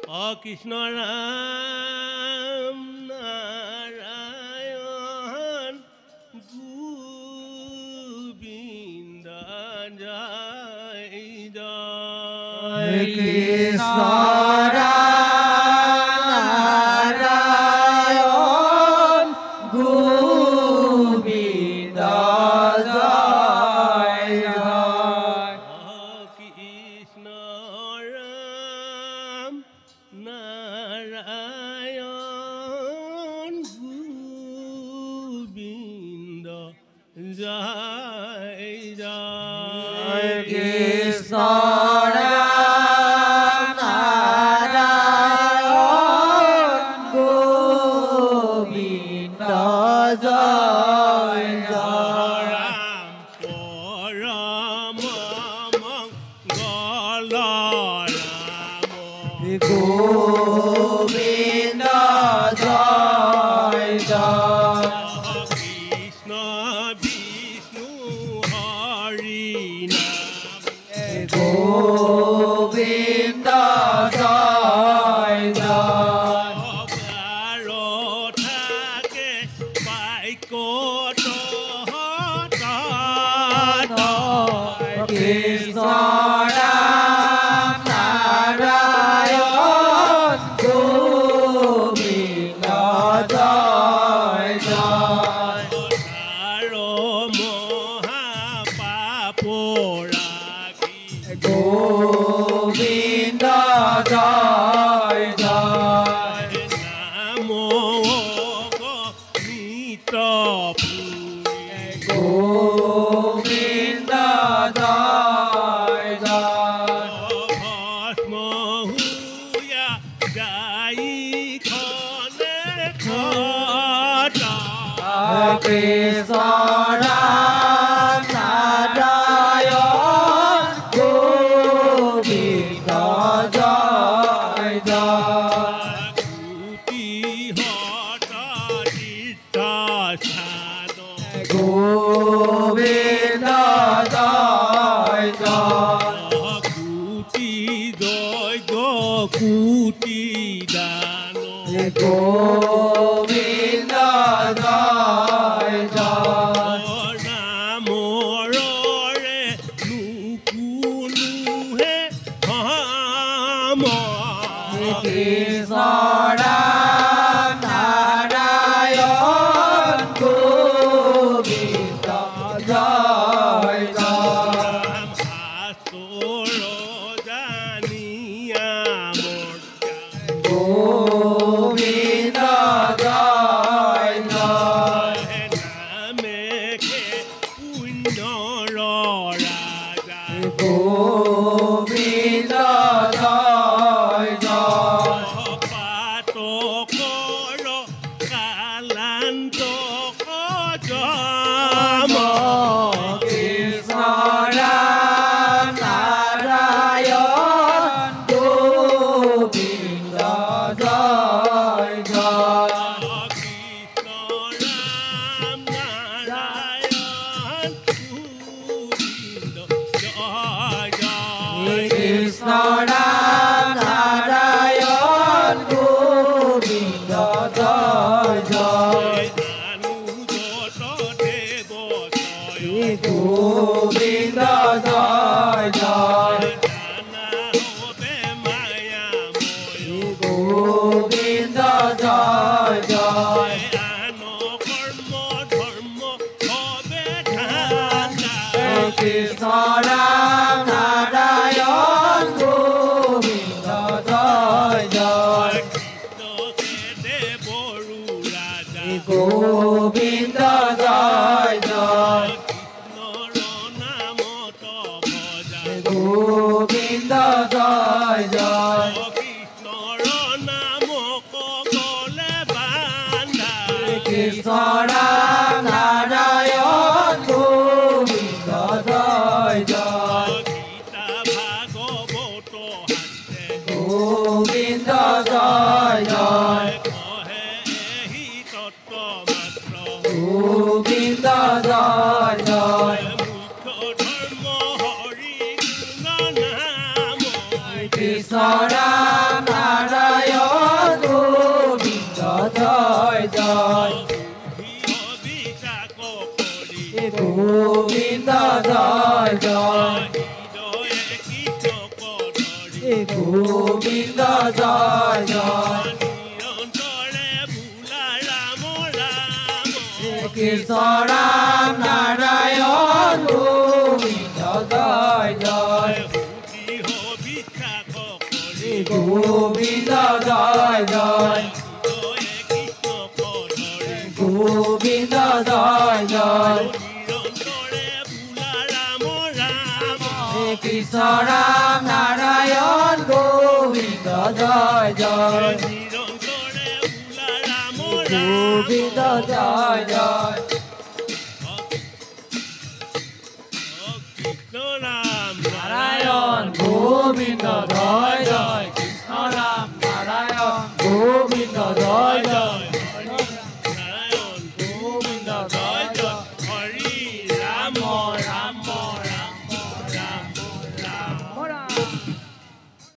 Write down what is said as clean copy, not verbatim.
কৃষ্ণ রাম নারায়ণ গোবিন্দ জয় জয় কৃষ্ণ নারায়ণ গোবিন্দ জয় জয় কৃষ্ণ রাম নারায়ণ গোবিন্দ জয় জয় কৃষ্ণ নারায়ণ গোবিন্দ জয় জয় রাম পরম মঙ্গল রাম গোবিন্দ জয় জয় কৃষ্ণ বিষ্ণু হরি নাম গোবিন্দ জয় জয় থাকে পাইকট কৃষ্ণ রাম নারায়ণ গোবিন্দ জয় জয় মহাপাপ রাখি গোবিন্দ জয় জয় নাম মিত্র গোবিন্দ জয় জয় ভস্ম হুয়া যাই খনে খটা কৃষ্ণ রাম নারায়ণ গোবিন্দ জয় জয় কুটি হট তীর্থ সাধ গোবিন্দ জয় জয় কুটি দৈগ কুটি দান গোবিন্দ জয় জয় নামৰে নুকুনুহে হাম কৃষ্ণ ৰাম নাৰায়ণ গোবিন্দ জয় জয় শাস্ত্ৰৰ জানিয়া মৰ্যা গোবিন্দ জয় জয় নামেকে পুণ্যৰ ৰাজা গোবিন্দ জয় জয় পাতকৰ কালান্তক জম কৃষ্ণ ৰাম নাৰায়ণ গোবিন্দ জয় জয় কৃষ্ণ ৰাম নাৰায়ণ গোবিন্দ জয় জয় কৃষ্ণ ৰাম নাৰায়ণ গোবিন্দ জয় জয় গোবিন্দ জয় জয় গোবিন্দ জয় জয় কৃষ্ণ ৰাম নাৰায়ণ গোবিন্দ জয় জয় গোবিন্দ জয় জয় গোবিন্দ জয় জয় কৃষ্ণ ৰাম নাৰায়ণ গোবিন্দ জয় জয় গোবিন্দ জয় জয় গোবিন্দ জয় জয় কৃষ্ণ রাম নারায়ণ গোবিন্দ জয় জয় নিরন্তরে ভোলা রাম রাম কৃষ্ণ রাম নারায়ণ গোবিন্দ জয় জয় সুখী হবিখ্যা সকলে গোবিন্দ জয় জয় জয় কৃষ্ণ পদরে গোবিন্দ জয় জয় নিরন্তরে ভোলা রাম রাম কৃষ্ণ রাম নারায়ণ গোবিন্দ জয় জয় নিরন্তরে ভোলা রাম রাম গোবিন্দ জয় জয় কৃষ্ণ রাম নারায়ণ গোবিন্দ জয়